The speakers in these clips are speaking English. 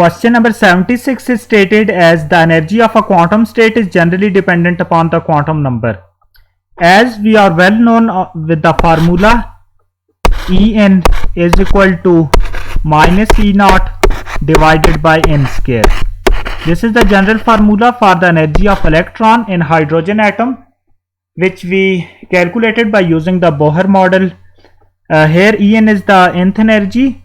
Question number 76 is stated as the energy of a quantum state is generally dependent upon the quantum number. As we are well known with the formula, En is equal to minus E naught divided by n square. This is the general formula for the energy of electron in hydrogen atom, which we calculated by using the Bohr model. Here En is the nth energy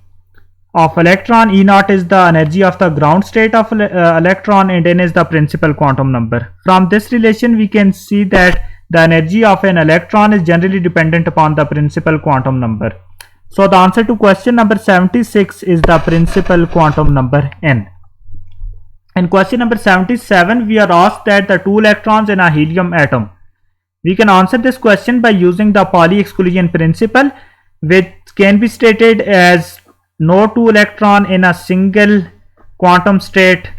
of electron, E naught is the energy of the ground state of electron, and n is the principal quantum number. From this relation we can see that the energy of an electron is generally dependent upon the principal quantum number. So the answer to question number 76 is the principal quantum number n. In question number 77 we are asked that the two electrons in a helium atom. We can answer this question by using the Pauli exclusion principle, which can be stated as no two electron in a single quantum state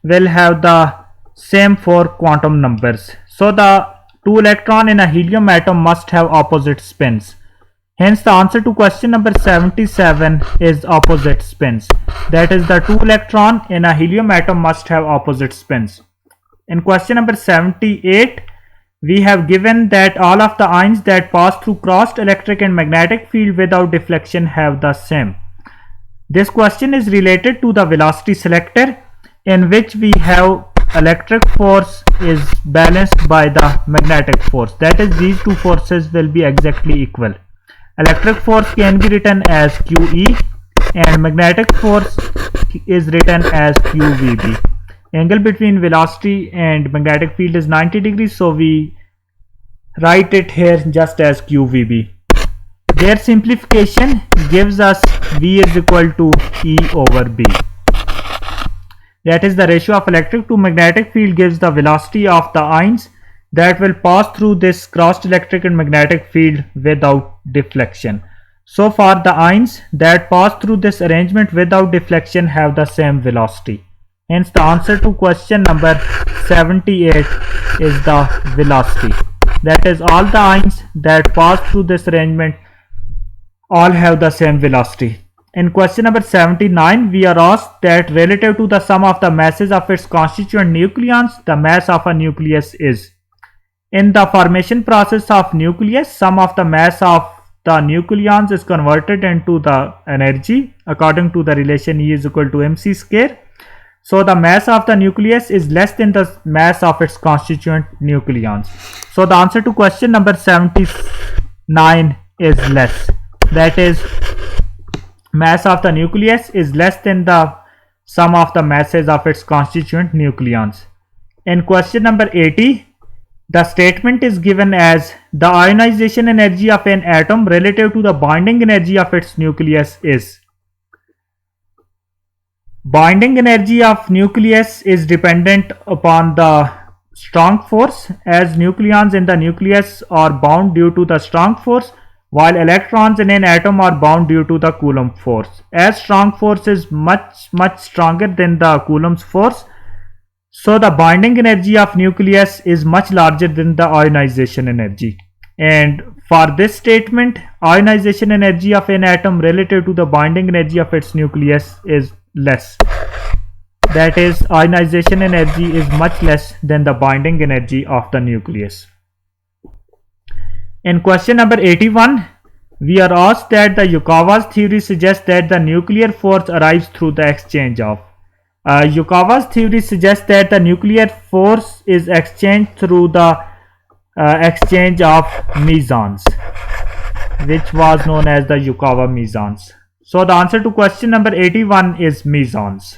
will have the same four quantum numbers. So the two electron in a helium atom must have opposite spins. Hence the answer to question number 77 is opposite spins. That is, the two electron in a helium atom must have opposite spins. In question number 78 we have given that all of the ions that pass through crossed electric and magnetic field without deflection have the same. This question is related to the velocity selector, in which we have electric force is balanced by the magnetic force. That is, these two forces will be exactly equal. Electric force can be written as QE and magnetic force is written as QVB. Angle between velocity and magnetic field is 90 degrees, so we write it here just as QVB. Their simplification gives us V is equal to E over B. That is, the ratio of electric to magnetic field gives the velocity of the ions that will pass through this crossed electric and magnetic field without deflection. So far the ions that pass through this arrangement without deflection have the same velocity. Hence the answer to question number 78 is the velocity. That is, all the ions that pass through this arrangement all have the same velocity. In question number 79 we are asked that relative to the sum of the masses of its constituent nucleons, the mass of a nucleus is. In the formation process of nucleus, sum of the mass of the nucleons is converted into the energy according to the relation E is equal to mc square. So the mass of the nucleus is less than the mass of its constituent nucleons. So the answer to question number 79 is less. That is, mass of the nucleus is less than the sum of the masses of its constituent nucleons. In question number 80, the statement is given as the ionization energy of an atom relative to the binding energy of its nucleus is. Binding energy of nucleus is dependent upon the strong force, as nucleons in the nucleus are bound due to the strong force, while electrons in an atom are bound due to the Coulomb force. As strong force is much stronger than the Coulomb's force, so the binding energy of nucleus is much larger than the ionization energy. And for this statement, ionization energy of an atom relative to the binding energy of its nucleus is less. That is, ionization energy is much less than the binding energy of the nucleus. In question number 81, we are asked that the Yukawa's theory suggests that the nuclear force arrives through the exchange of. Yukawa's theory suggests that the nuclear force is exchanged through the exchange of mesons, which was known as the Yukawa mesons. So the answer to question number 81 is mesons.